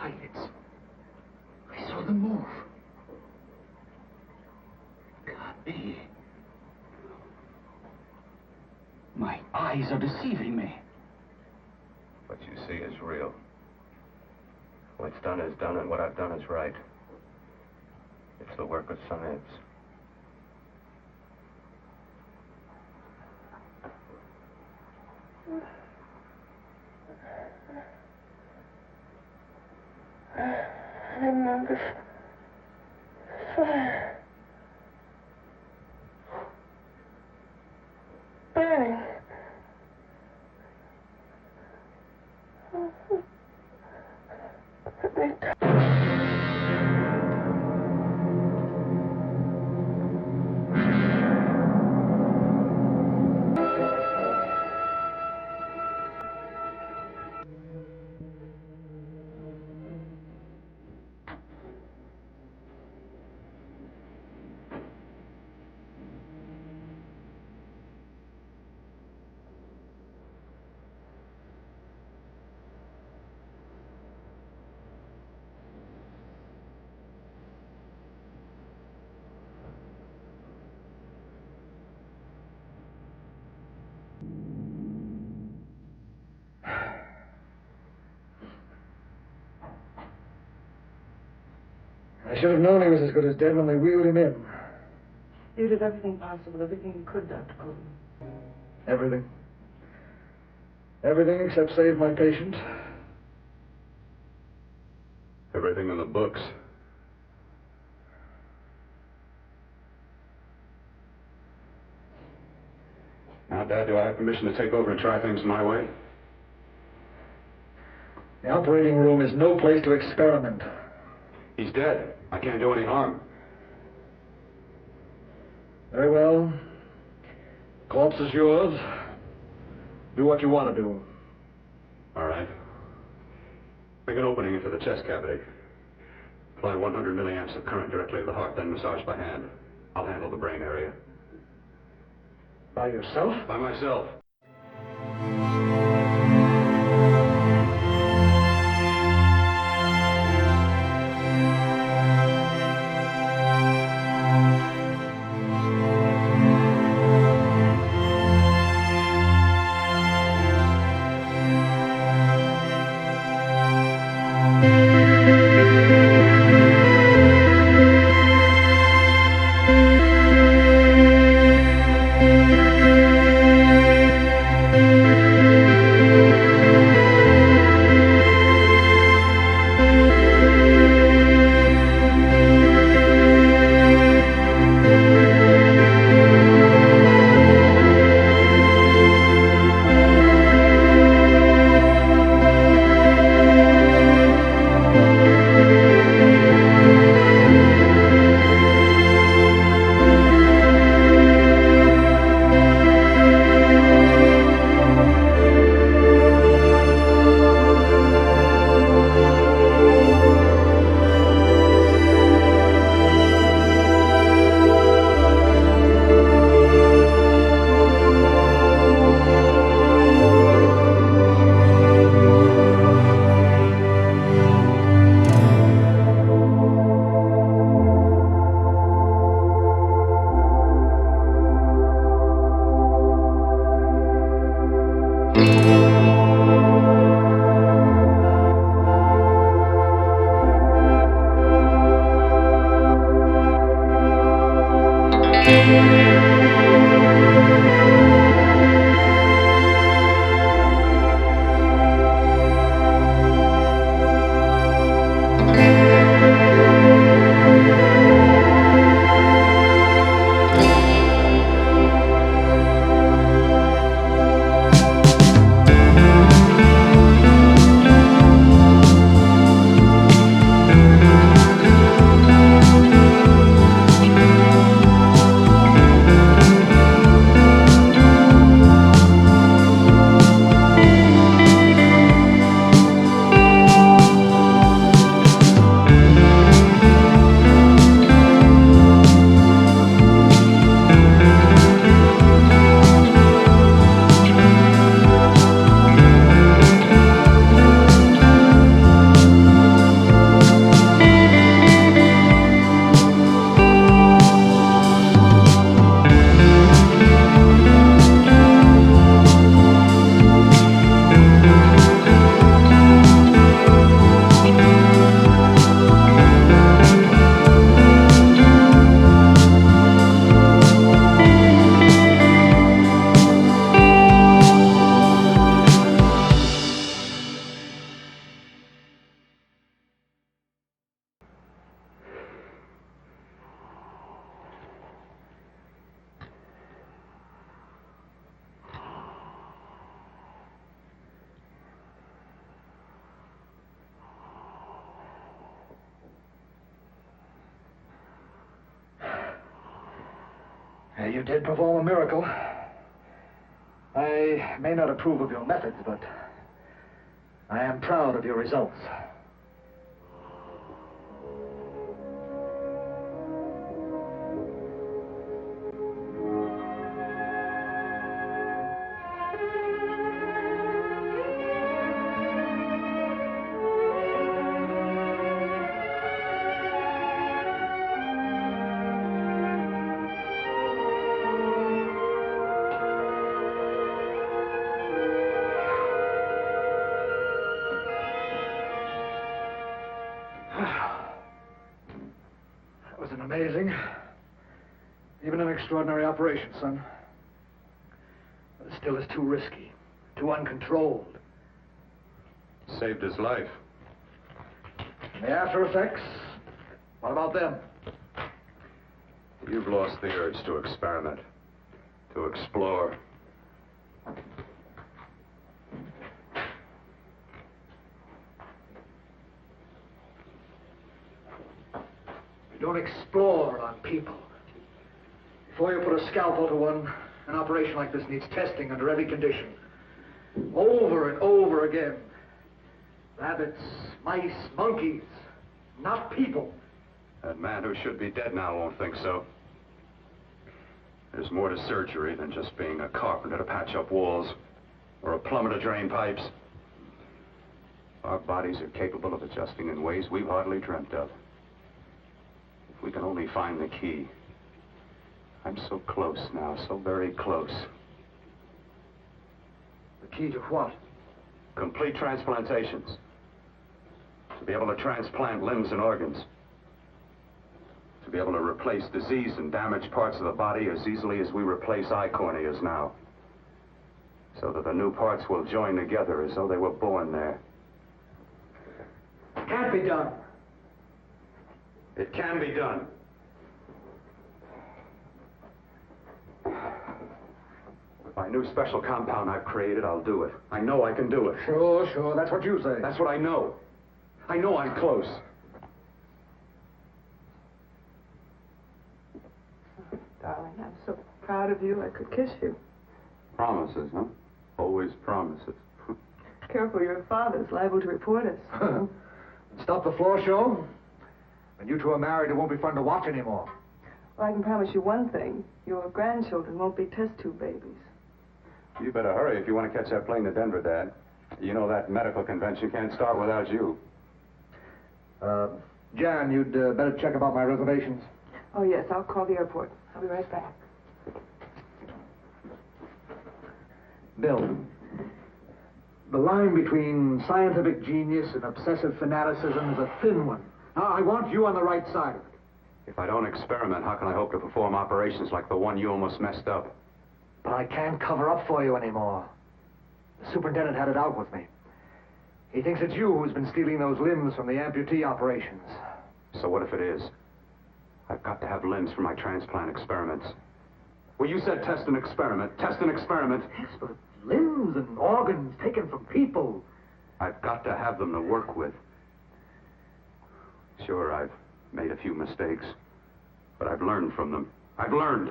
eyelids. I saw them move. Can't be. My eyes are deceiving me. What you see is real. What's done is done, and what I've done is right. It's the work of science. I remember fire. Burning. I should have known he was as good as dead when they wheeled him in. You did everything possible, everything you could, Dr. Coleman. Everything. Everything except save my patient. Everything in the books. Now, Dad, do I have permission to take over and try things my way? The operating room is no place to experiment. He's dead. I can't do any harm. Very well. Corpse is yours. Do what you want to do. All right. Make an opening into the chest cavity. Apply 100 milliamps of current directly to the heart, then massage by hand. I'll handle the brain area. By yourself? By myself. You did perform a miracle. I may not approve of your methods, but I am proud of your results. Amazing. Even an extraordinary operation, son. But it still is too risky, too uncontrolled. Saved his life. And the after effects? What about them? You've lost the urge to experiment, to explore. Don't explore on people. Before you put a scalpel to one, an operation like this needs testing under every condition. Over and over again. Rabbits, mice, monkeys, not people. That man who should be dead now won't think so. There's more to surgery than just being a carpenter to patch up walls or a plumber to drain pipes. Our bodies are capable of adjusting in ways we've hardly dreamt of. We can only find the key. I'm so close now, so very close. The key to what? Complete transplantations. To be able to transplant limbs and organs. To be able to replace diseased and damaged parts of the body as easily as we replace eye corneas now. So that the new parts will join together as though they were born there. It can't be done. It can be done. With my new special compound I've created, I'll do it. I know I can do it. Sure, that's what you say. That's what I know. I know I'm close. Darling, I'm so proud of you, I could kiss you. Promises, huh? Always promises. Careful, your father's liable to report us. Stop the floor show. When you two are married, it won't be fun to watch anymore. Well, I can promise you one thing. Your grandchildren won't be test tube babies. You better hurry if you want to catch that plane to Denver, Dad. You know that medical convention can't start without you. Jan, you'd better check about my reservations. Oh, yes, I'll call the airport. I'll be right back. Bill, the line between scientific genius and obsessive fanaticism is a thin one. Now, I want you on the right side of it. If I don't experiment, how can I hope to perform operations like the one you almost messed up? But I can't cover up for you anymore. The superintendent had it out with me. He thinks it's you who's been stealing those limbs from the amputee operations. So what if it is? I've got to have limbs for my transplant experiments. Well, you said test and experiment. Test and experiment. Yes, but limbs and organs taken from people. I've got to have them to work with. Sure, I've made a few mistakes, but I've learned from them. I've learned.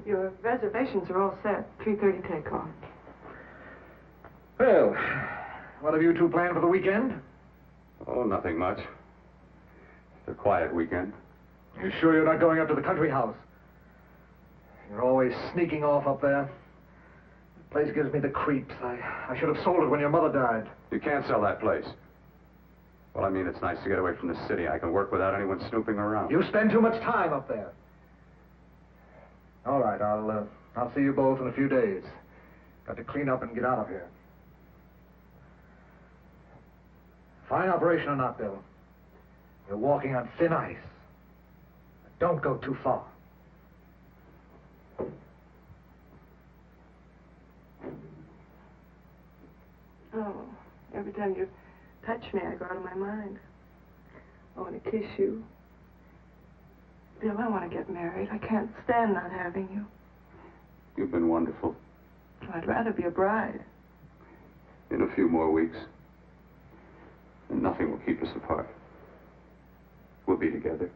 Your reservations are all set. 3:30 takeoff. Well, what have you two planned for the weekend? Oh, nothing much. It's a quiet weekend. You sure you're not going up to the country house? You're always sneaking off up there. The place gives me the creeps. I should have sold it when your mother died. You can't sell that place. Well, I mean, it's nice to get away from the city. I can work without anyone snooping around. You spend too much time up there. All right, I'll see you both in a few days. Got to clean up and get out of here. Fine operation or not, Bill. You're walking on thin ice. Don't go too far. Oh, every time you touch me, I go out of my mind. I want to kiss you. Bill, I want to get married. I can't stand not having you. You've been wonderful. I'd rather be a bride. In a few more weeks, and nothing will keep us apart. We'll be together.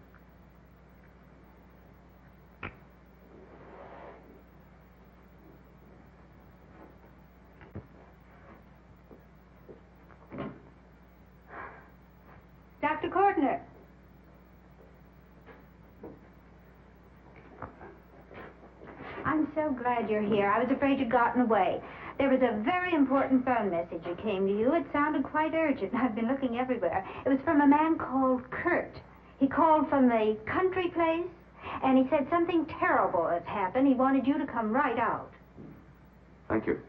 recording her. I'm so glad you're here. I was afraid you'd gotten away. There was a very important phone message that came to you. It sounded quite urgent. I've been looking everywhere. It was from a man called Kurt. He called from the country place, and he said something terrible has happened. He wanted you to come right out. Thank you.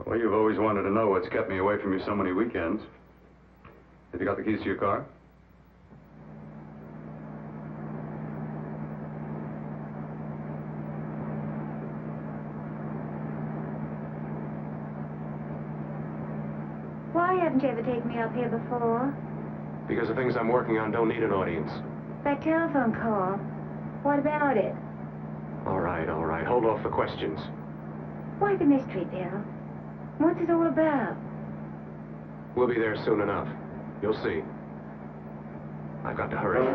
Well, you've always wanted to know what's kept me away from you so many weekends. Have you got the keys to your car? Why haven't you ever taken me up here before? Because the things I'm working on don't need an audience. That telephone call. What about it? All right, all right. Hold off the questions. Why the mystery, Bill? What's it all about? We'll be there soon enough. You'll see. I've got to hurry.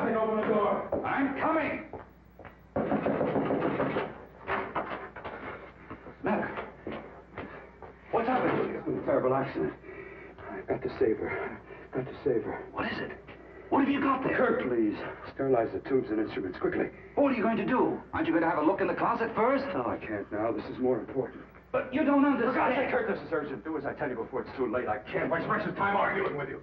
nothing. Open the door. I'm coming. Matter? What's happened to you? A terrible accident. I've got to save her. Got to save her. What is it? What have you got there? Kurt, please. Sterilize the tubes and instruments quickly. What are you going to do? Aren't you going to have a look in the closet first? No, I can't now. This is more important. But you don't For God's sake, understand. Kurt, this is urgent. Do as I tell you before it's too late. I can't waste precious time arguing with you.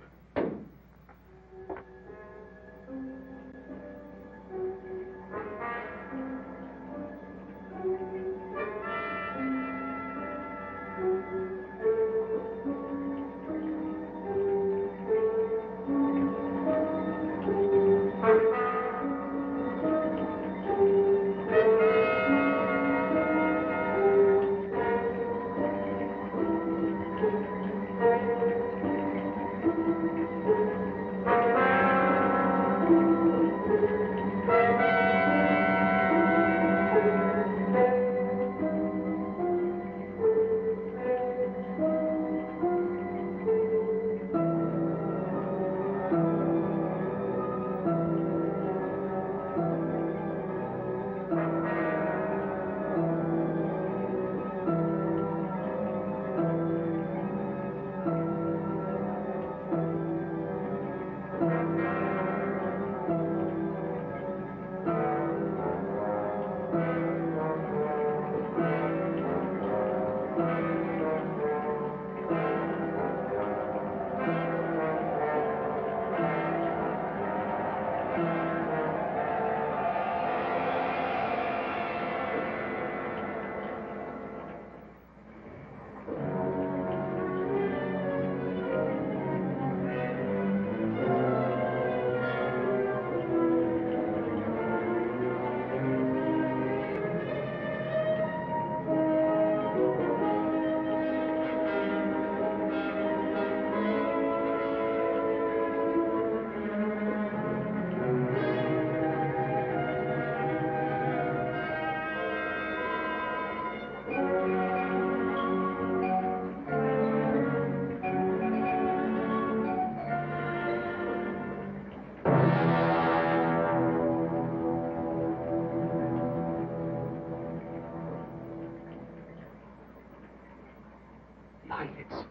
Eyelids.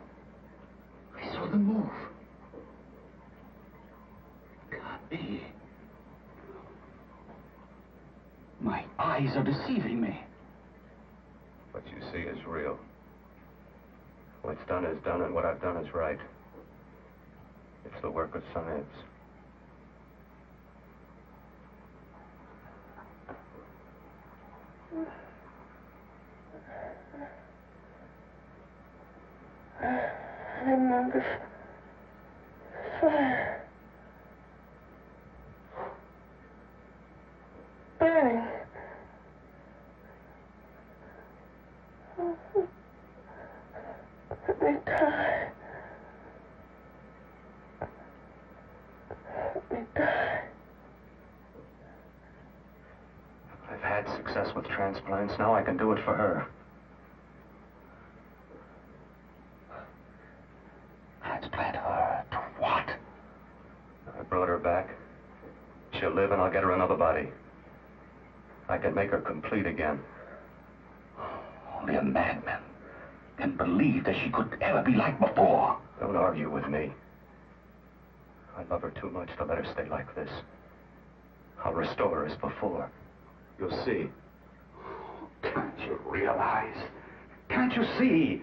I saw them move. Can't be. My eyes are deceiving me. What you see is real. What's done is done, and what I've done is right. It's the work of science. I remember fire. Burning. Let me die. Let me die. I've had success with transplants. Now I can do it for her. Transplant her to what? I brought her back. She'll live, and I'll get her another body. I can make her complete again. Only a madman can believe that she could ever be like before. Don't argue with me. I love her too much to let her stay like this. I'll restore her as before. You'll see. Can't you realize? Can't you see?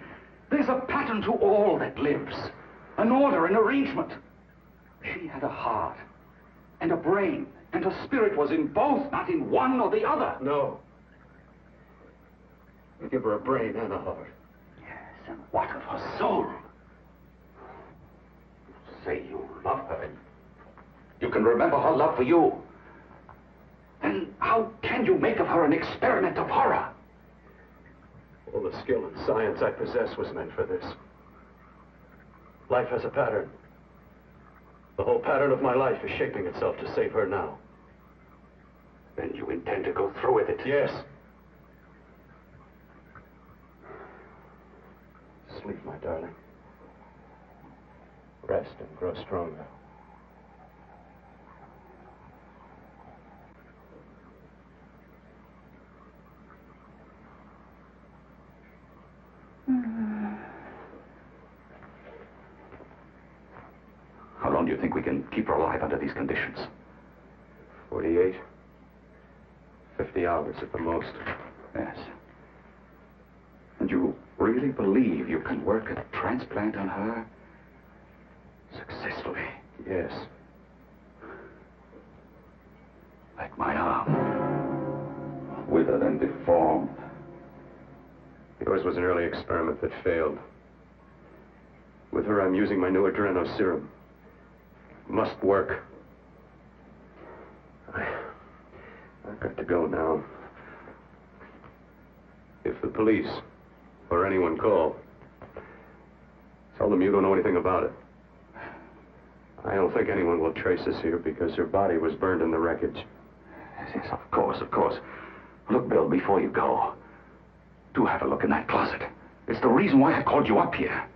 There's a pattern to all that lives. An order, an arrangement. She had a heart and a brain, and her spirit was in both, not in one or the other. No. You give her a brain and a heart. Yes, and what of her soul? You say you love her. You can remember her love for you. Then how can you make of her an experiment of horror? All the skill and science I possess was meant for this. Life has a pattern. The whole pattern of my life is shaping itself to save her now. Then you intend to go through with it? Yes. Sleep, my darling. Rest and grow stronger. you think we can keep her alive under these conditions? 48. 50 hours at the most. Yes. And you really believe you can work a transplant on her successfully? Yes. Like my arm. Withered and deformed. Yours was an early experiment that failed. With her, I'm using my new adreno serum. Must work. I've got to go now. If the police or anyone call, tell them you don't know anything about it. I don't think anyone will trace us here because her body was burned in the wreckage. Yes, of course, of course. Look, Bill, before you go, do have a look in that closet. It's the reason why I called you up here.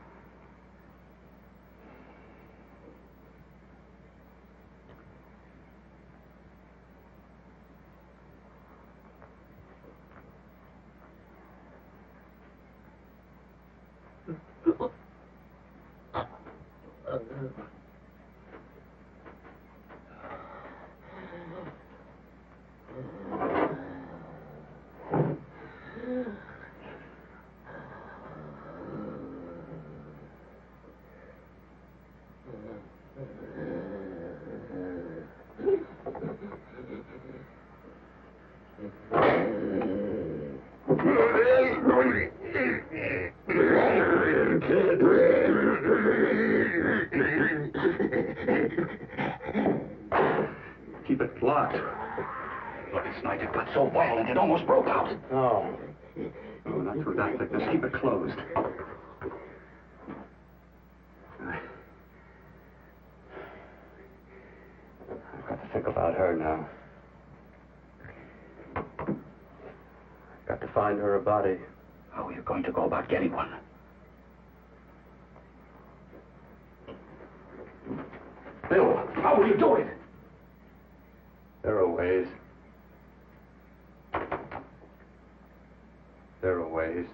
Keep it locked. Last night it got so violent it almost broke out. Oh. Oh, not through that thickness. Keep it closed. I've got to think about her now. I've got to find her a body. How are you going to go about getting one? Bill, how will you do it? There are ways. There are ways.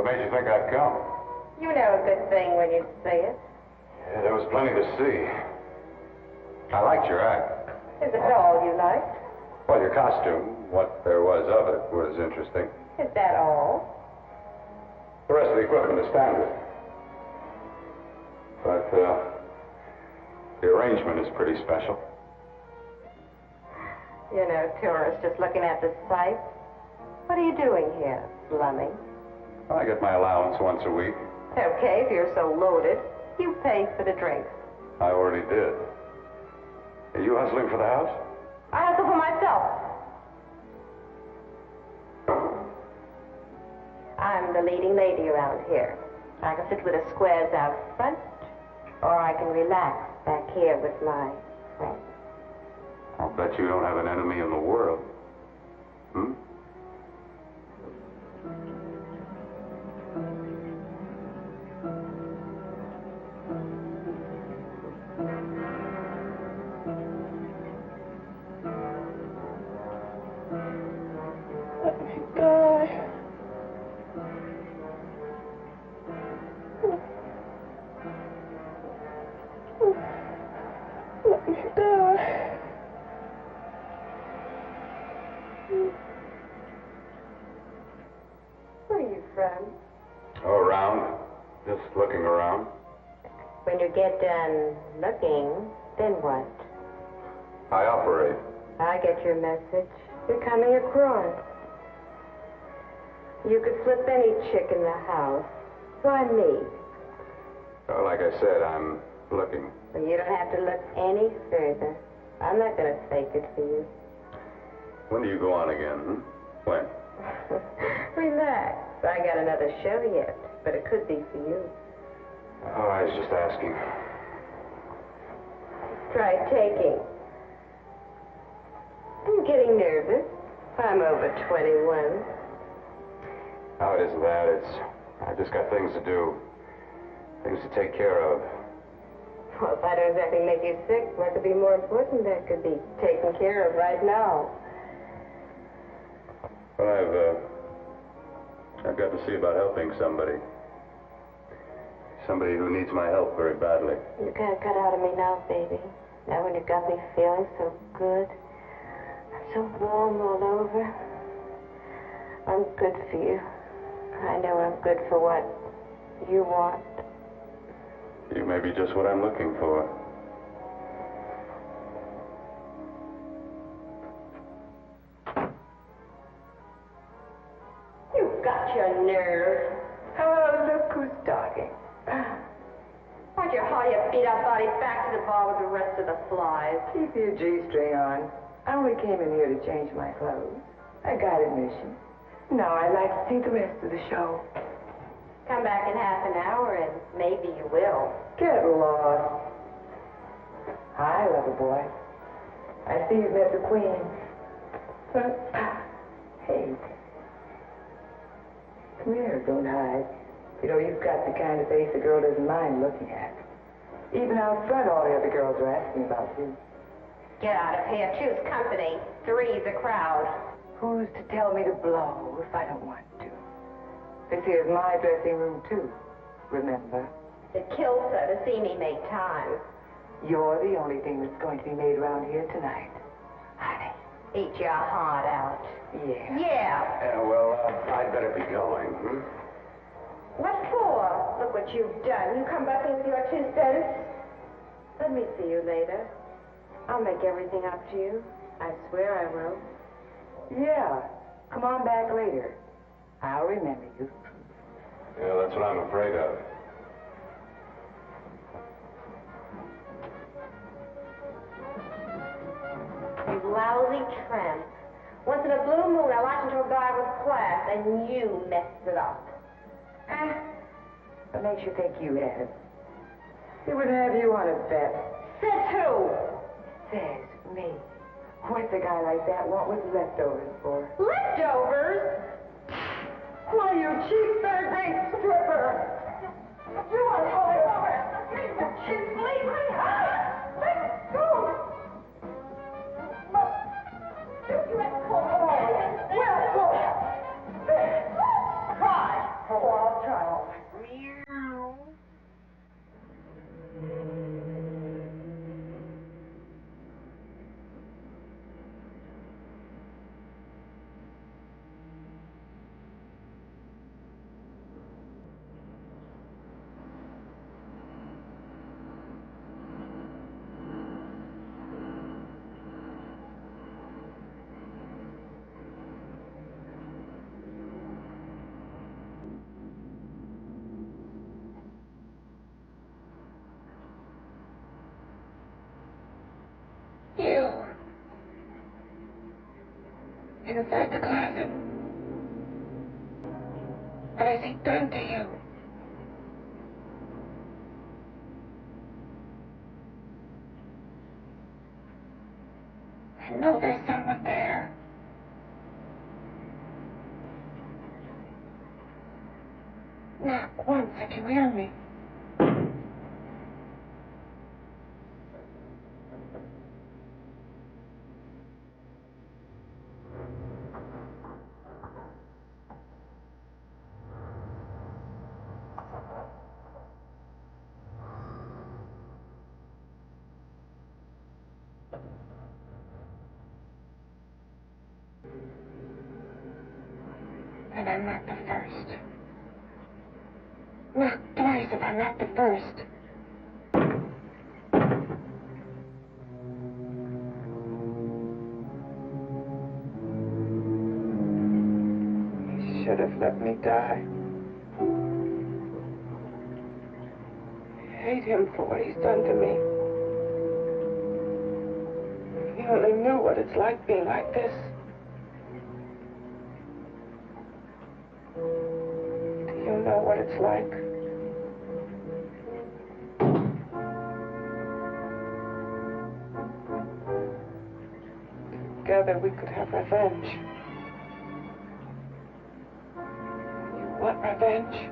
What made you think I'd come? You know a good thing when you see it. Yeah, there was plenty to see. I liked your act. Is it all you liked? Well, your costume, what there was of it, was interesting. Is that all? The rest of the equipment is standard. But, the arrangement is pretty special. You know, tourists just looking at the sights. What are you doing here, slumming? I get my allowance once a week. Okay, if you're so loaded, you pay for the drinks. I already did. Are you hustling for the house? I hustle for myself. I'm the leading lady around here. I can sit with the squares out front, or I can relax back here with my friends. I'll bet you don't have an enemy in the world. Hmm? Let me die. Let me die. Where are you from? Oh, around. Just looking around. When you get done looking, then what? I operate. I get your message. You're coming across. You could flip any chick in the house. Why me? Oh, like I said, I'm looking. Well, you don't have to look any further. I'm not going to fake it for you. When do you go on again? Hmm? When? Relax. I got another show yet, but it could be for you. Oh, I was just asking. Try taking. I'm getting nervous. I'm over 21. Oh, it isn't that. I've just got things to do. Things to take care of. Well, if I don't exactly make you sick, what could be more important that could be taken care of right now? Well, I've got to see about helping somebody. Somebody who needs my help very badly. You can't cut out of me now, baby. Now when you got me feeling so good, so warm all over. I'm good for you. I know I'm good for what you want. You may be just what I'm looking for. You've got your nerve. Oh, look who's talking. Why'd you haul your beat-up body back to the bar with the rest of the flies? Keep your G-string on. I only came in here to change my clothes. I got admission. Now I'd like to see the rest of the show. Come back in half an hour and maybe you will. Get lost. Hi, lover boy. I see you've met the queen. Hey. Come here, don't hide. You know, you've got the kind of face a girl doesn't mind looking at. Even out front, all the other girls are asking about you. Get out of here. Choose company. Three's a crowd. Who's to tell me to blow if I don't want to? This here's my dressing room, too. Remember? It kills her to see me make time. You're the only thing that's going to be made around here tonight. Honey. Eat your heart out. Yeah. Yeah. Yeah, well, I'd better be going. Hmm? What for? Look what you've done. You come back in with your 2 cents. Let me see you later. I'll make everything up to you. I swear I will. Yeah. Come on back later. I'll remember you. Yeah, that's what I'm afraid of. You lousy tramp. Once in a blue moon, I walked into a bar with class, and you messed it up. What makes you think you had it? He wouldn't have you on a bet. Says who? Says me. What's a guy like that want with leftovers for? Leftovers? Why, you cheap third-rate stripper! You are holy woman! You cheap leave me! Let go! You let go! Well, go! There. Cry! Oh, I'll Oh, meow. You. Inside the closet. What has he done to you? I know there's someone there. Knock once if you hear me. And I'm not the first. Knock twice if I'm not the first. He should have let me die. I hate him for what he's done to me. If he only knew what it's like being like this. Do you know what it's like? Together we could have revenge. You want revenge?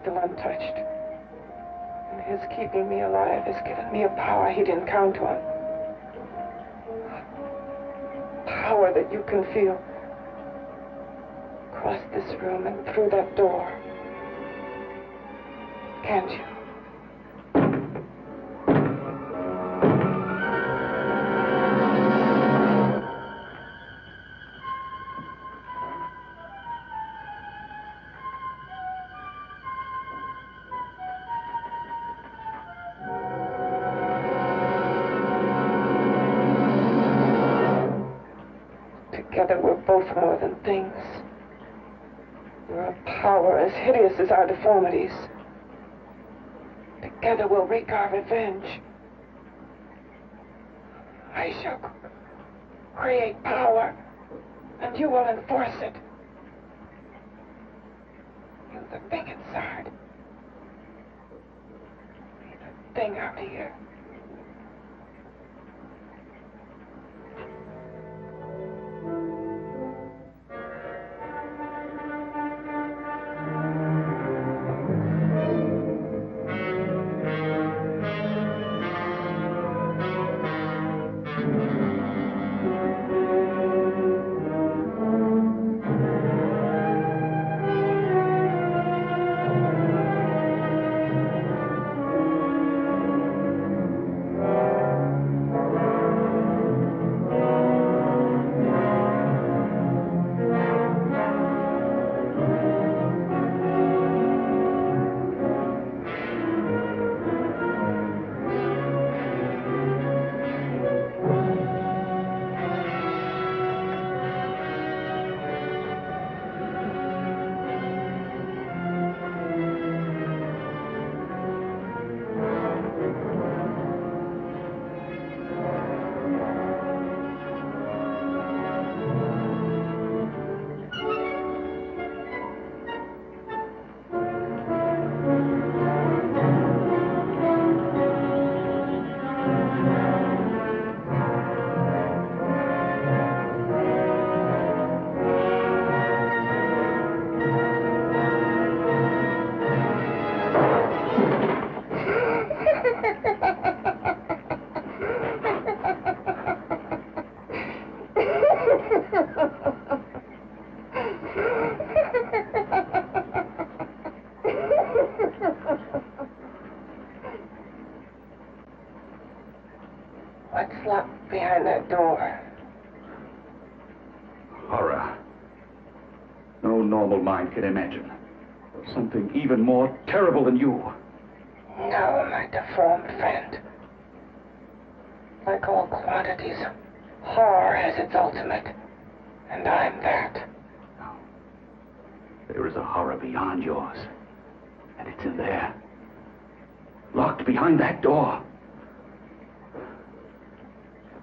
Still untouched. And his keeping me alive has given me a power he didn't count on. Power that you can feel across this room and through that door. Can't you? Together we're both more than things. We're a power as hideous as our deformities. Together we'll wreak our revenge. I shall create power, and you will enforce it. You the thing inside. Me the thing out here. What's locked behind that door? Horror. No normal mind can imagine. Something even more terrible than you. No, my deformed friend. Like all quantities, horror has its ultimate. And I'm that. There is a horror beyond yours. And it's in there. Locked behind that door.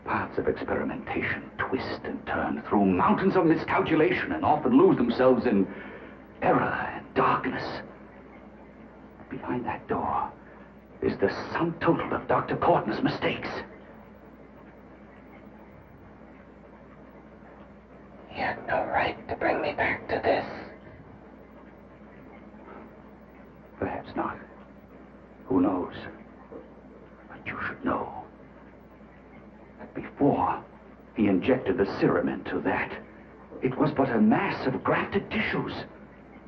The paths of experimentation twist and turn through mountains of miscalculation and often lose themselves in error and darkness. Behind that door is the sum total of Dr. Portman's mistakes. He had no right to bring me back to this. Perhaps not. Who knows? But you should know that before he injected the serum into that, it was but a mass of grafted tissues,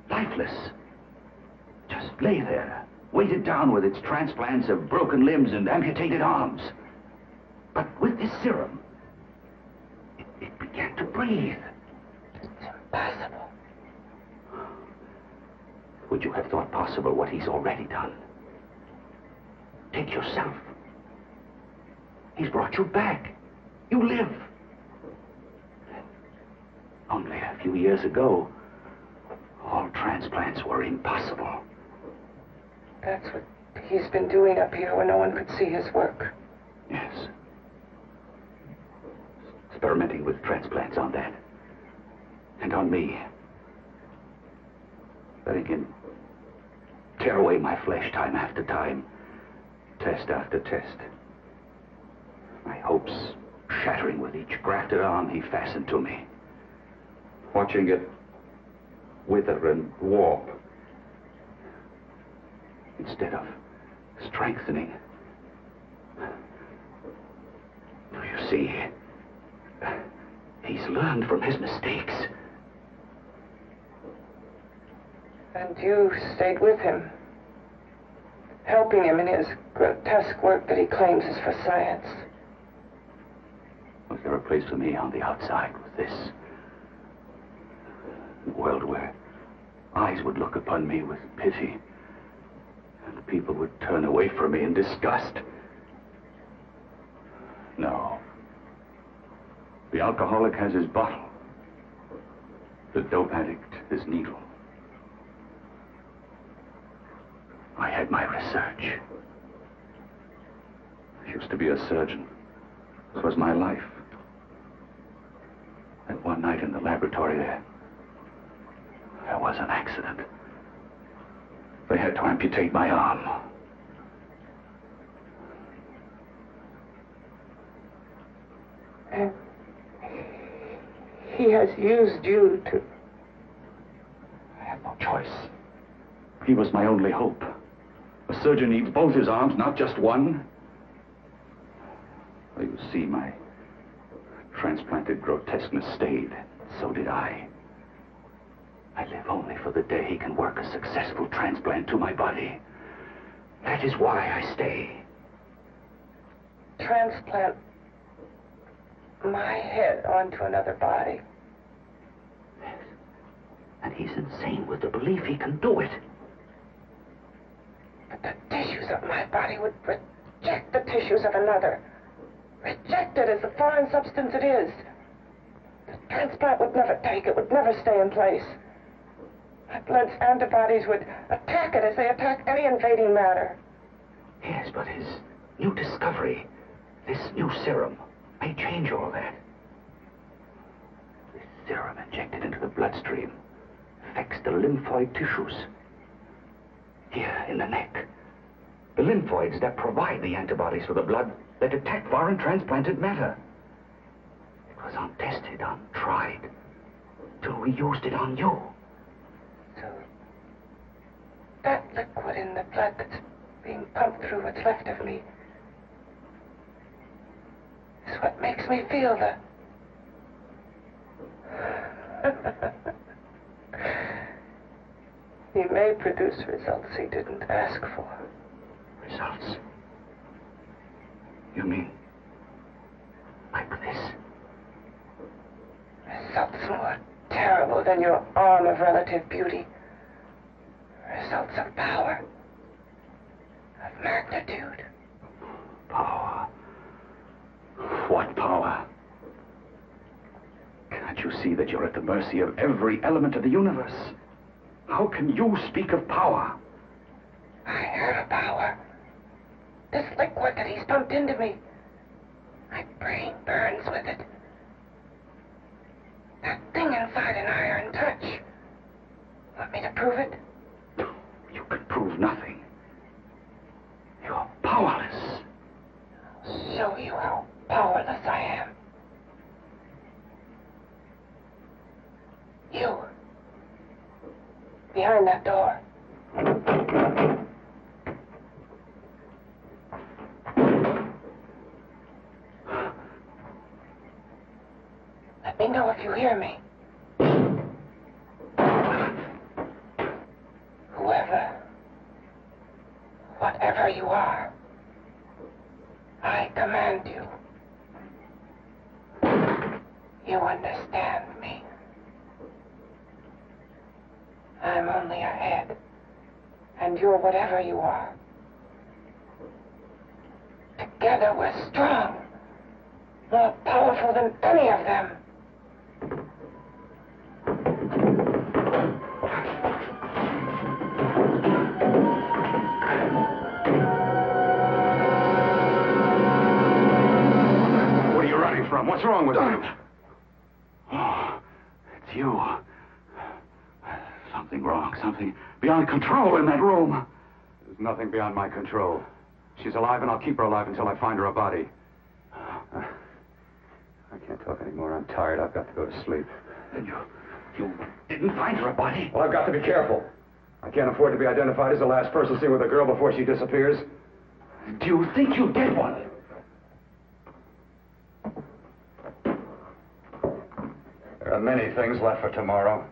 lifeless. Just lay there, weighted down with its transplants of broken limbs and amputated arms. But with this serum, it began to breathe. It's impossible. Would you have thought possible what he's already done? Take yourself. He's brought you back. You live. Only a few years ago, all transplants were impossible. That's what he's been doing up here when no one could see his work. Yes. Experimenting with transplants on that. And on me. Letting him tear away my flesh time after time, test after test. My hopes shattering with each grafted arm he fastened to me. Watching it wither and warp instead of strengthening. Do you see? He's learned from his mistakes. And you stayed with him, helping him in his grotesque work that he claims is for science. Was there a place for me on the outside with this? A world where eyes would look upon me with pity, and people would turn away from me in disgust. No. The alcoholic has his bottle. The dope addict his needle. I had my research. I used to be a surgeon. This was my life. And one night in the laboratory there was an accident. They had to amputate my arm. And he has used you to... I had no choice. He was my only hope. A surgeon needs both his arms, not just one. Well, you see, my transplanted grotesqueness stayed. So did I. I live only for the day he can work a successful transplant to my body. That is why I stay. Transplant my head onto another body. Yes. And he's insane with the belief he can do it. But the tissues of my body would reject the tissues of another. Reject it as the foreign substance it is. The transplant would never take it, would never stay in place. My blood's antibodies would attack it as they attack any invading matter. Yes, but his new discovery, this new serum, may change all that. This serum injected into the bloodstream affects the lymphoid tissues. Here in the neck. The lymphoids that provide the antibodies for the blood that attack foreign transplanted matter. It was untested, untried, till we used it on you. So, that liquid in the blood that's being pumped through what's left of me is what makes me feel the... He may produce results he didn't ask for. Results? You mean like this. Results more terrible than your arm of relative beauty. Results of power, of magnitude. Power? What power? Can't you see that you're at the mercy of every element of the universe? How can you speak of power? I have power. This liquid that he's pumped into me, my brain burns with it. That thing inside an iron touch. Want me to prove it? You can prove nothing. You're powerless. I'll show you how powerless I am. You. Behind that door. Let me know if you hear me. Whoever, whatever you are, I command you. You understand me. I'm only a head, and you're whatever you are. Together we're strong, more powerful than any of them. What are you running from? What's wrong with you? Oh, it's you. Something wrong, something beyond control in that room. There's nothing beyond my control. She's alive, and I'll keep her alive until I find her a body. I can't talk anymore. I'm tired. I've got to go to sleep. And you didn't find her a body? Well, I've got to be careful. I can't afford to be identified as the last person seen with a girl before she disappears. Do you think you'll get one? There are many things left for tomorrow.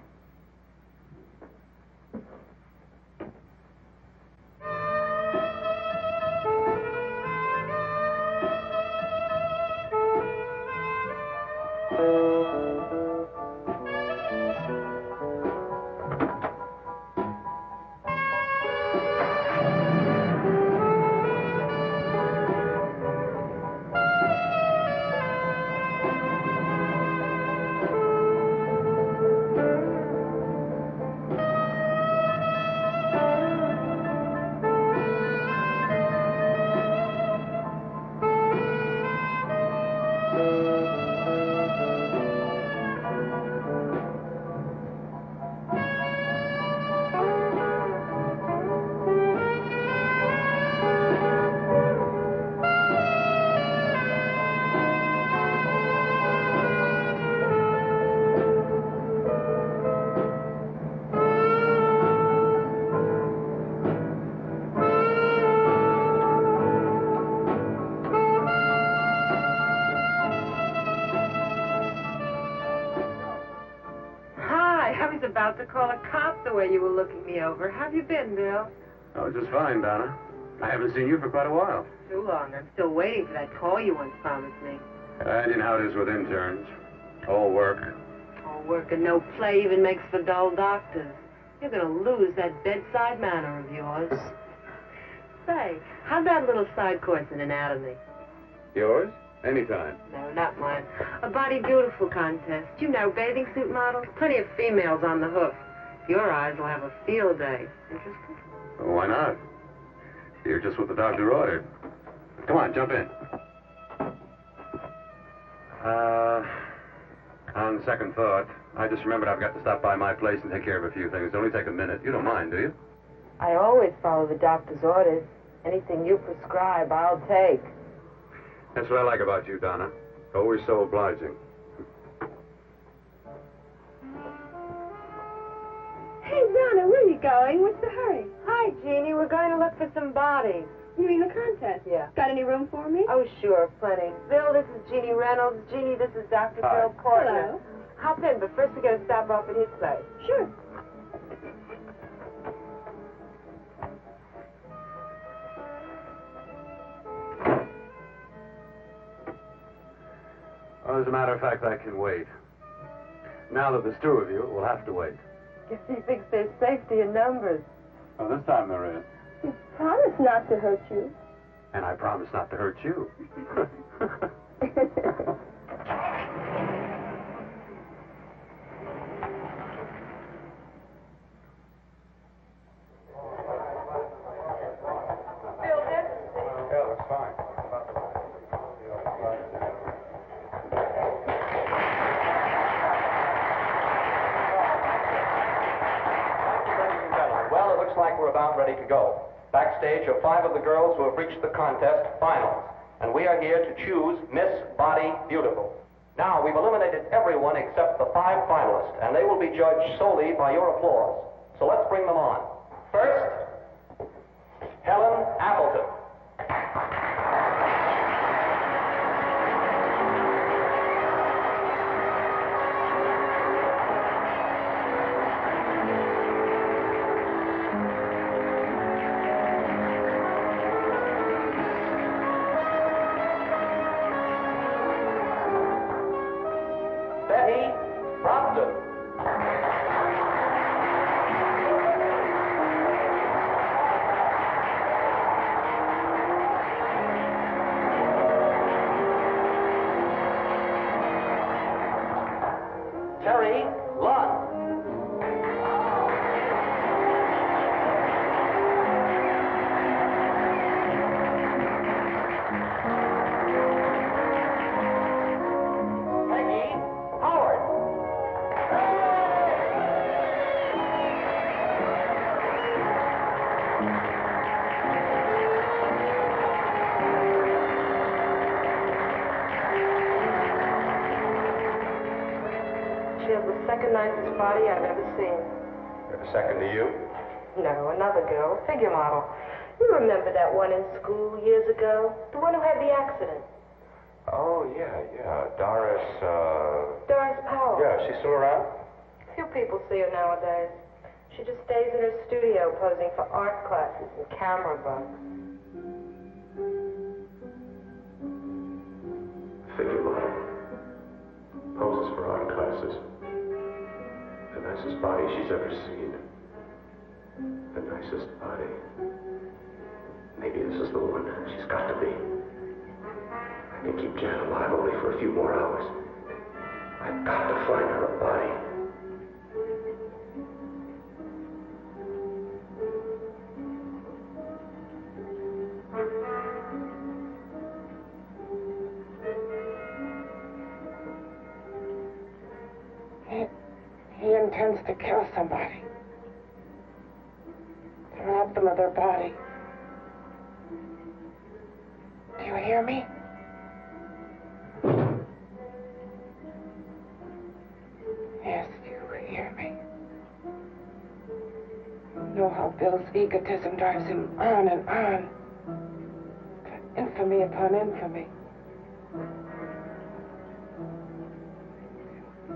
About to call a cop the way you were looking me over. How have you been, Bill? Oh, just fine, Donna. I haven't seen you for quite a while. Too long. I'm still waiting for that call you once promised me. You know how it is with interns. All work. All work and no play even makes for dull doctors. You're going to lose that bedside manner of yours. Say, how'd that little side course in anatomy? Yours? Anytime. No, not mine. A Body Beautiful contest. You know, bathing suit models. Plenty of females on the hoof. Your eyes will have a field day. Interested? Well, why not? You're just what the doctor ordered. Come on, jump in. On second thought, I just remembered I've got to stop by my place and take care of a few things. It'll only take a minute. You don't mind, do you? I always follow the doctor's orders. Anything you prescribe, I'll take. That's what I like about you, Donna. Always so obliging. Hey, Donna, where are you going? What's the hurry? Hi, Jeannie. We're going to look for some bodies. You mean the contest? Yeah. Got any room for me? Oh, sure, plenty. Bill, this is Jeannie Reynolds. Jeannie, this is Dr. Hi. Bill Portner. Hello. Hop in, but first we got to stop off at his place. Sure. Well, as a matter of fact, I can wait. Now that there's two of you, we'll have to wait. Guess he thinks there's safety in numbers. Well, this time there is. You promised not to hurt you. And I promise not to hurt you. Ready to go. Backstage are 5 of the girls who have reached the contest finals, and we are here to choose Miss Body Beautiful. Now, we've eliminated everyone except the 5 finalists, and they will be judged solely by your applause. So let's bring them on. First, Helen Appleton. Nicest body I've ever seen. Second to you? No, another girl, figure model. You remember that one in school years ago? The one who had the accident. Oh, yeah. Doris, Doris Powell. Yeah, she's still around? Few people see her nowadays. She just stays in her studio posing for art classes and camera bugs. Figure model. Poses for art classes. The nicest body she's ever seen. The nicest body. Maybe this is the one. She's got to be. I can keep Jan alive only for a few more hours. I've got to find her a body. He intends to kill somebody. To rob them of their body. Do you hear me? Yes, you hear me. You know how Bill's egotism drives him on and on. To infamy upon infamy.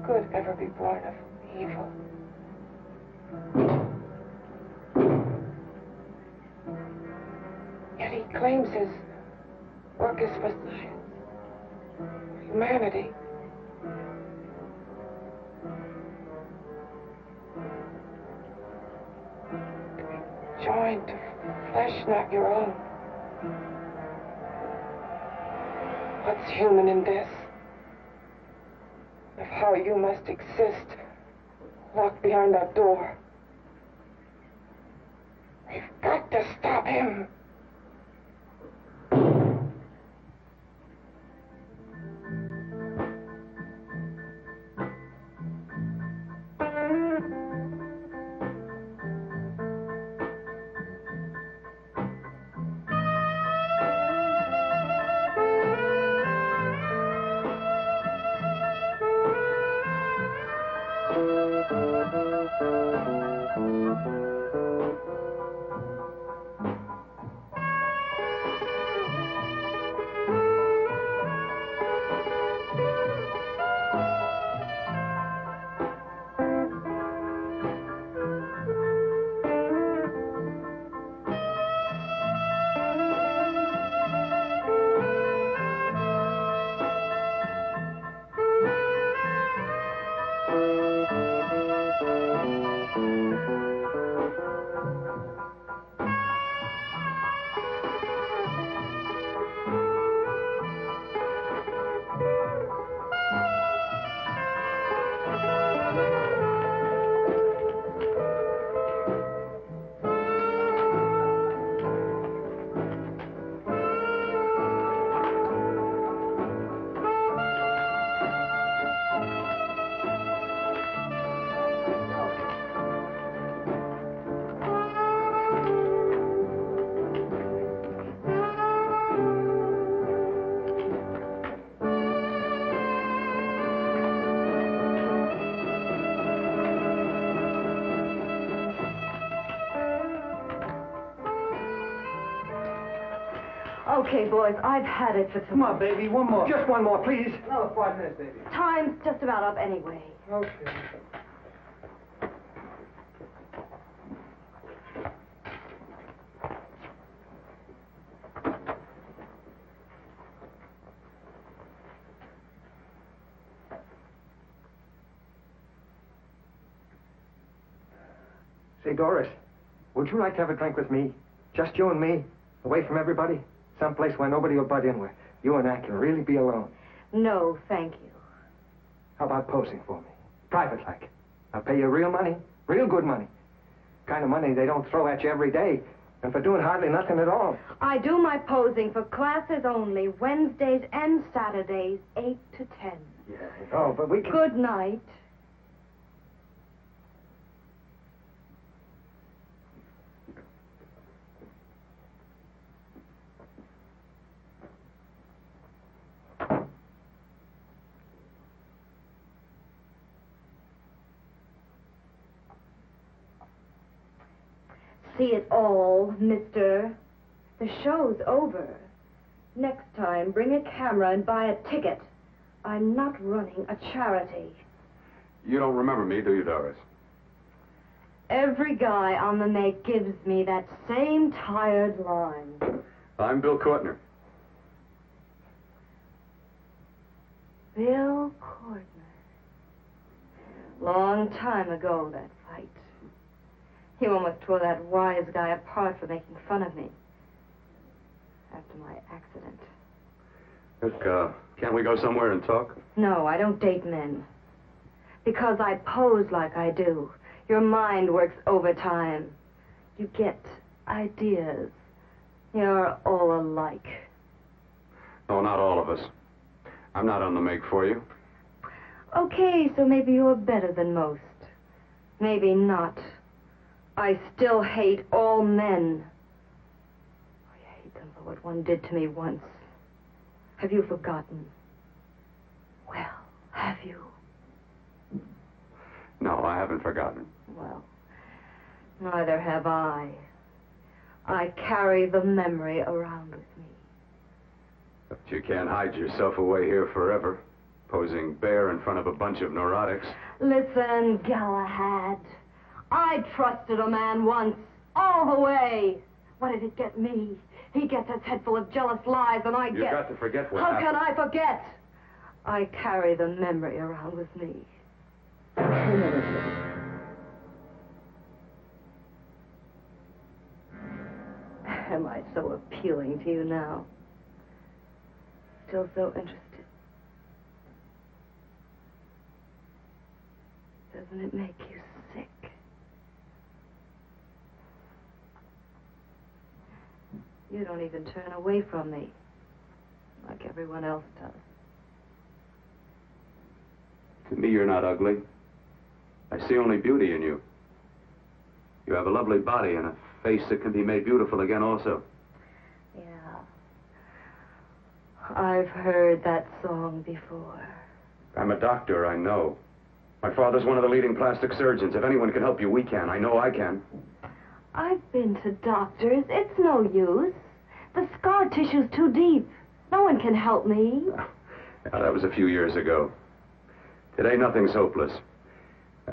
Could good ever be born of evil? Yet he claims his work is for science, humanity. To be joined to flesh not your own. What's human in this? Of how you must exist, locked behind that door. We've got to stop him. Okay, boys, I've had it for tonight. Come on, baby, one more. Just one more, please. Another 5 minutes, baby. Time's just about up anyway. Okay. Say, Doris, would you like to have a drink with me? Just you and me, away from everybody? Someplace where nobody will butt in, where you and I can really be alone. No, thank you. How about posing for me? Private like. I'll pay you real money, real good money. Kind of money they don't throw at you every day, and for doing hardly nothing at all. I do my posing for classes only, Wednesdays and Saturdays, 8 to 10. Yeah, I know, but we can... Good night. See it all, mister. The show's over. Next time, bring a camera and buy a ticket. I'm not running a charity. You don't remember me, do you, Doris? Every guy on the make gives me that same tired line. I'm Bill Courtner. Bill Courtner. Long time ago, that fight. You almost tore that wise guy apart for making fun of me. After my accident. Look, can't we go somewhere and talk? No, I don't date men. Because I pose like I do. Your mind works overtime. You get ideas. You're all alike. Oh, not all of us. I'm not on the make for you. Okay, so maybe you're better than most. Maybe not. I still hate all men. I hate them for what one did to me once. Have you forgotten? Well, have you? No, I haven't forgotten. Well, neither have I. I carry the memory around with me. But you can't hide yourself away here forever, posing bare in front of a bunch of neurotics. Listen, Galahad. I trusted a man once, all the way. What did it get me? He gets his head full of jealous lies, and I get... You've got to forget what happened. happened. How can I forget? I carry the memory around with me. Am I so appealing to you now? Still so interested? Doesn't it make you sick? You don't even turn away from me, like everyone else does. To me, you're not ugly. I see only beauty in you. You have a lovely body and a face that can be made beautiful again also. Yeah. I've heard that song before. I'm a doctor, I know. My father's one of the leading plastic surgeons. If anyone can help you, we can. I know I can. I've been to doctors. It's no use. The scar tissue's too deep. No one can help me. Now, that was a few years ago. Today, nothing's hopeless.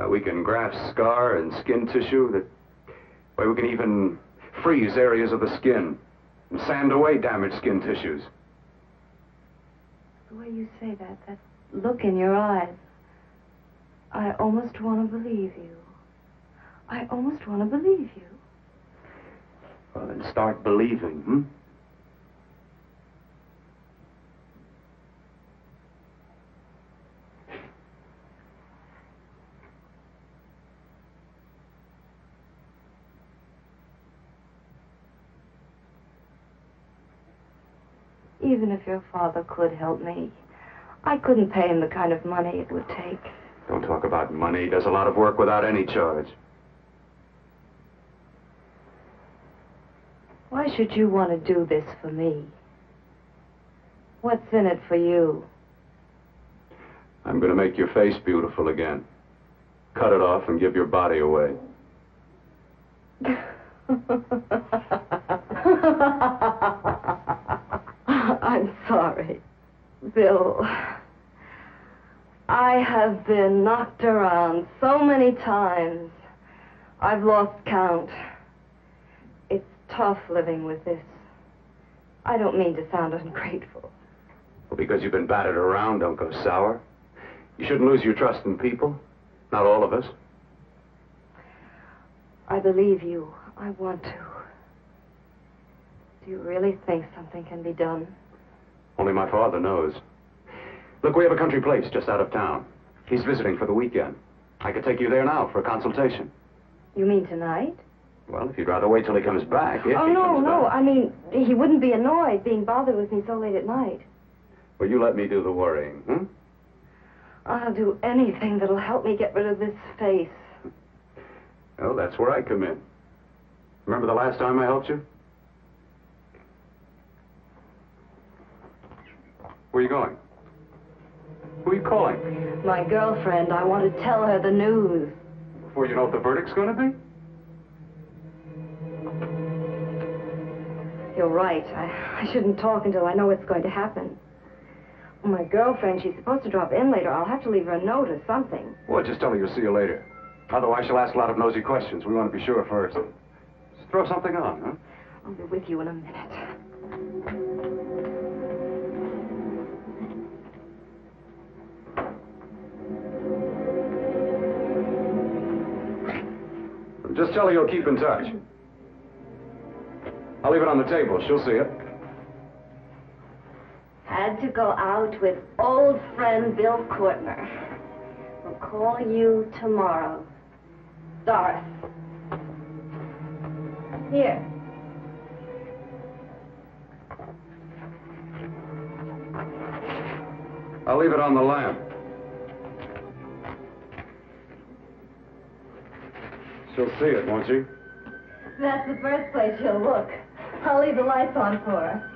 We can graft scar and skin tissue. Well, we can even freeze areas of the skin and sand away damaged skin tissues. The way you say that look in your eyes, I almost want to believe you. I almost want to believe you. Well, then start believing, hmm? Even if your father could help me, I couldn't pay him the kind of money it would take. Don't talk about money. He does a lot of work without any charge. Why should you want to do this for me? What's in it for you? I'm going to make your face beautiful again. Cut it off and give your body away. Bill, I have been knocked around so many times. I've lost count. It's tough living with this. I don't mean to sound ungrateful. Well, because you've been battered around, don't go sour. You shouldn't lose your trust in people. Not all of us. I believe you. I want to. Do you really think something can be done? Only my father knows. Look, we have a country place just out of town. He's visiting for the weekend. I could take you there now for a consultation. You mean tonight? Well, if you'd rather wait till he comes back, if Oh, he no, comes no. back. I mean, he wouldn't be annoyed being bothered with me so late at night. Well, you let me do the worrying, hmm? I'll do anything that'll help me get rid of this face. Oh, that's where I come in. Remember the last time I helped you? Where are you going? Who are you calling? My girlfriend. I want to tell her the news. Before you know what the verdict's going to be? You're right. I shouldn't talk until I know what's going to happen. My girlfriend, she's supposed to drop in later. I'll have to leave her a note or something. Well, just tell her you'll see you later. Otherwise, she'll ask a lot of nosy questions. We want to be sure first. Just throw something on, huh? I'll be with you in a minute. Just tell her you'll keep in touch. I'll leave it on the table. She'll see it. Had to go out with old friend Bill Courtner. We'll call you tomorrow. Doris. Here. I'll leave it on the lamp. She'll see it, won't she? That's the first place she'll look. I'll leave the lights on for her.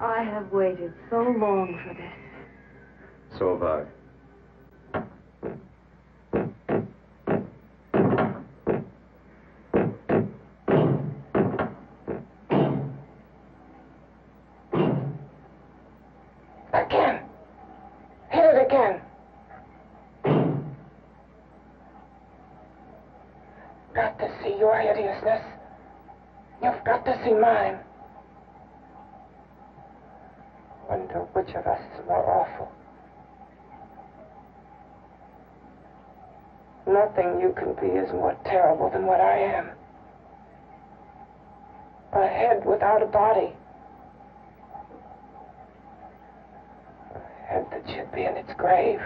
I have waited so long for this. So have I. Again. Hit it again. Got to see your hideousness. You've got to see mine. Wonder which of us is more awful. Nothing you can be is more terrible than what I am. A head without a body. A head that should be in its grave.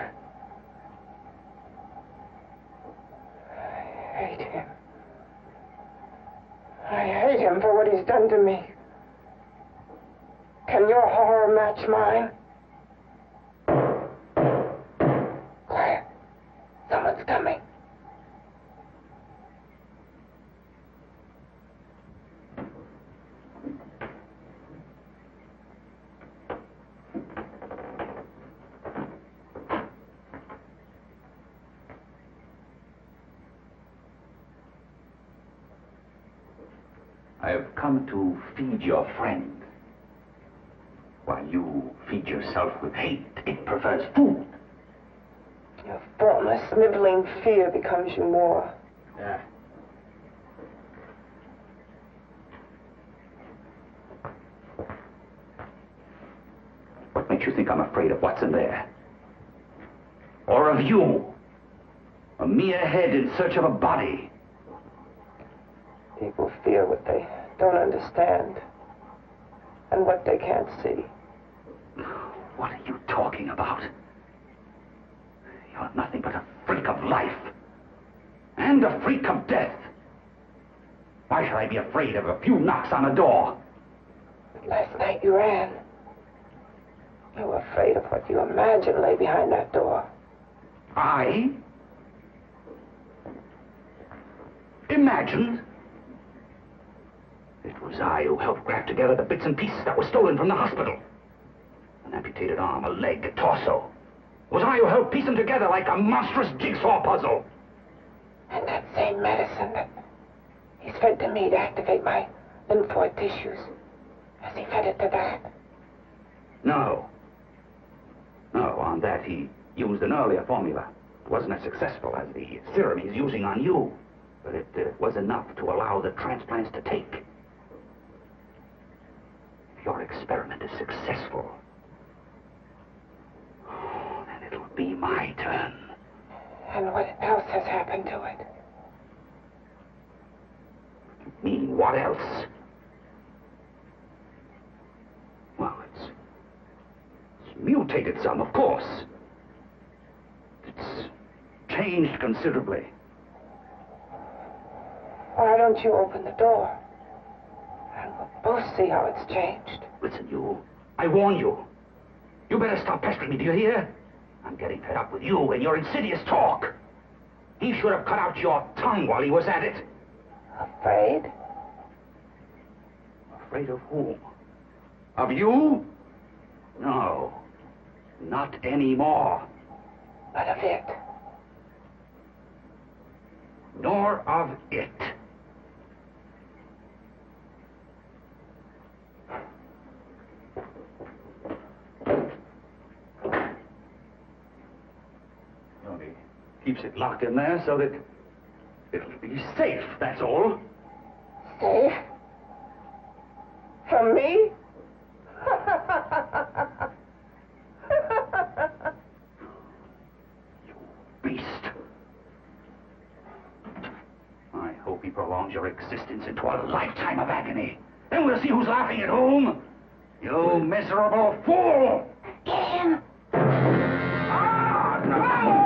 I hate him. I hate him for what he's done to me. Can your horror match mine? Quiet. Someone's coming. I have come to feed your friend. While you feed yourself with hate, it prefers food. Your formless, sniveling fear becomes you more. Yeah. What makes you think I'm afraid of what's in there? Or of you? A mere head in search of a body. People fear what they don't understand and what they can't see. What are you talking about? You're nothing but a freak of life. And a freak of death. Why should I be afraid of a few knocks on a door? But last night you ran. You were afraid of what you imagined lay behind that door. I? Imagined? It was I who helped graft together the bits and pieces that were stolen from the hospital. An amputated arm, a leg, a torso. It was I who helped piece them together like a monstrous jigsaw puzzle. And that same medicine that he's fed to me to activate my lymphoid tissues. Has he fed it to that? No. No, on that he used an earlier formula. It wasn't as successful as the serum he's using on you, but it was enough to allow the transplants to take. If your experiment is successful, then it'll be my turn. And what else has happened to it? You mean, what else? Well, it's mutated some, of course. It's changed considerably. Why don't you open the door? And we'll both see how it's changed. Listen, you. I warn you. You better stop pestering me, do you hear? I'm getting fed up with you and your insidious talk. He should have cut out your tongue while he was at it. Afraid? Afraid of whom? Of you? No. Not anymore. But of it? Nor of it. Only keeps it locked in there so that it'll be safe, that's all. Safe? From me? You beast. I hope he prolongs your existence into a lifetime of agony. Then we'll see who's laughing at whom. You miserable fool! Get him! Ah, no!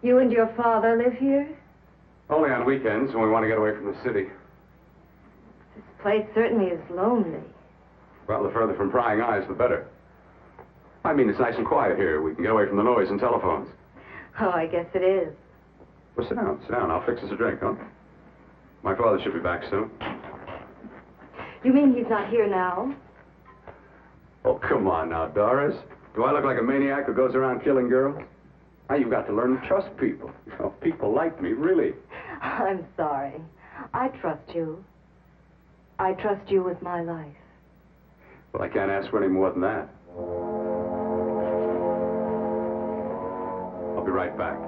You and your father live here? Only on weekends when we want to get away from the city. This place certainly is lonely. Well, the further from prying eyes, the better. I mean, it's nice and quiet here. We can get away from the noise and telephones. Oh, I guess it is. Well, sit down. Sit down. I'll fix us a drink, huh? My father should be back soon. You mean he's not here now? Oh, come on now, Doris. Do I look like a maniac who goes around killing girls? Now, you've got to learn to trust people. You know, people like me, really. I'm sorry. I trust you. I trust you with my life. Well, I can't ask for any more than that. I'll be right back.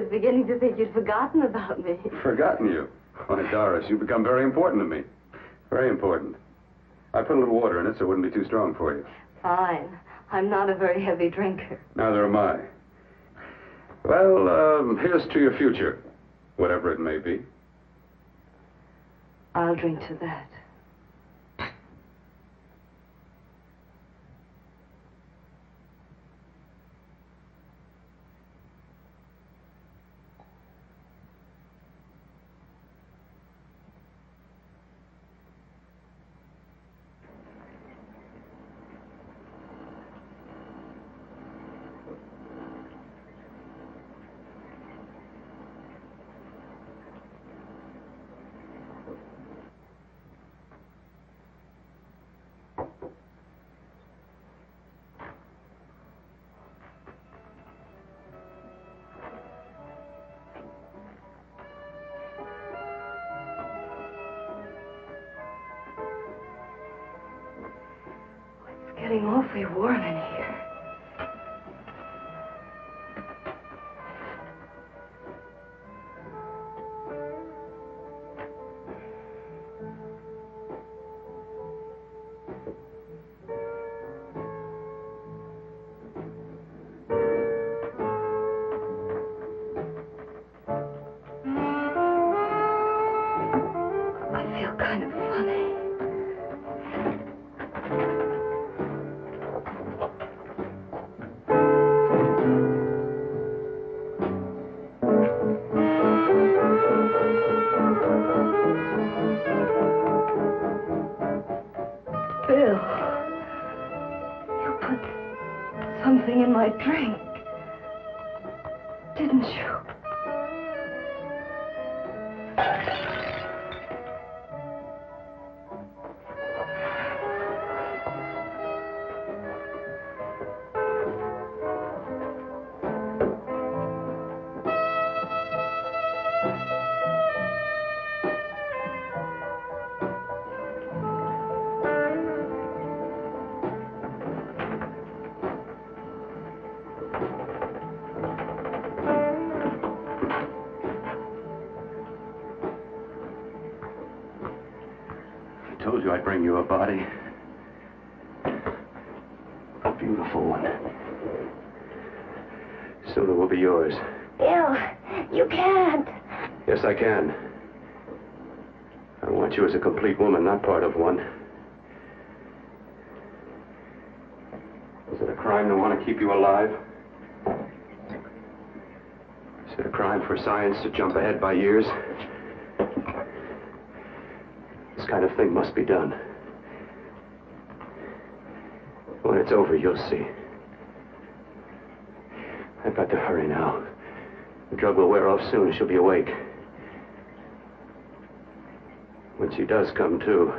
Beginning to think you'd forgotten about me. Forgotten you? Why, Doris, you've become very important to me. Very important. I put a little water in it so it wouldn't be too strong for you. Fine. I'm not a very heavy drinker. Neither am I. Well, here's to your future, whatever it may be. I'll drink to that. Getting awfully warm in here. I feel kind of funny. I drank. Didn't you? I told you I'd bring you a body. A beautiful one. Soon it will be yours. Bill, you can't. Yes, I can. I want you as a complete woman, not part of one. Is it a crime to want to keep you alive? Is it a crime for science to jump ahead by years? This kind of thing must be done. When it's over, you'll see. I've got to hurry now. The drug will wear off soon. She'll be awake. When she does come to,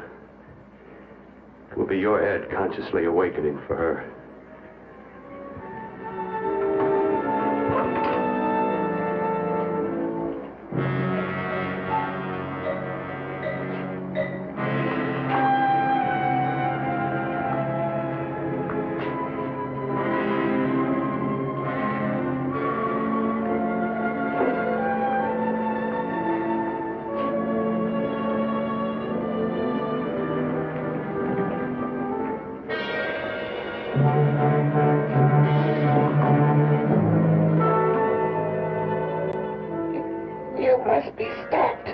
it will be your head consciously awakening for her. You must be stopped.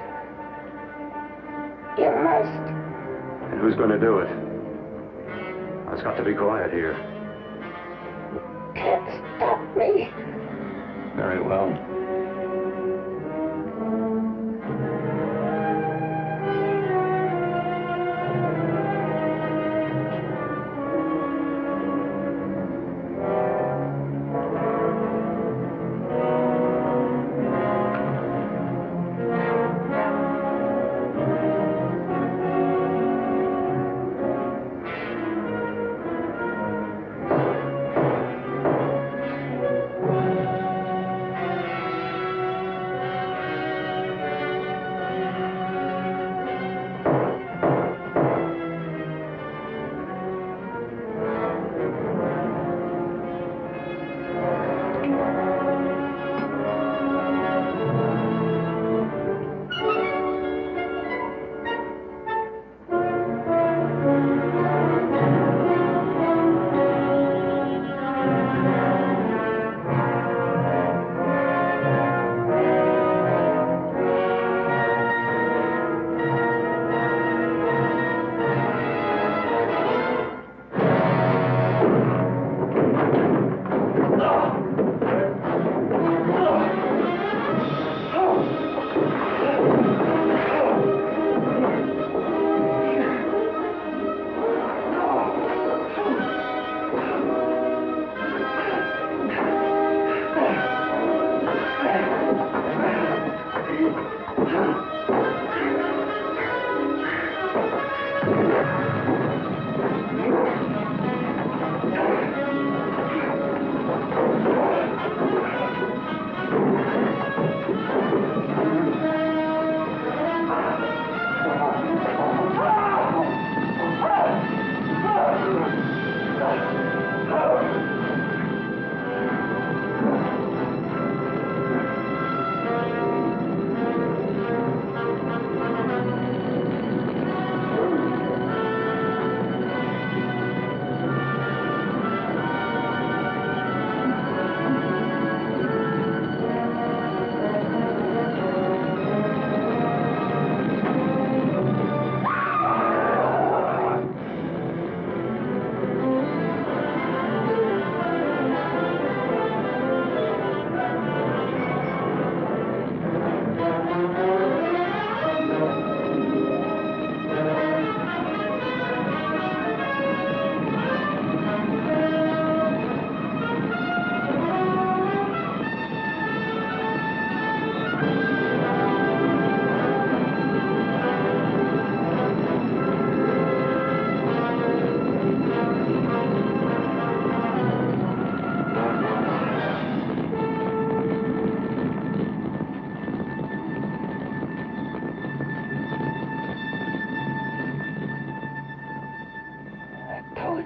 You must. And who's going to do it? It's got to be quiet here. Can't stop me. Very well.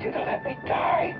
you to let me die.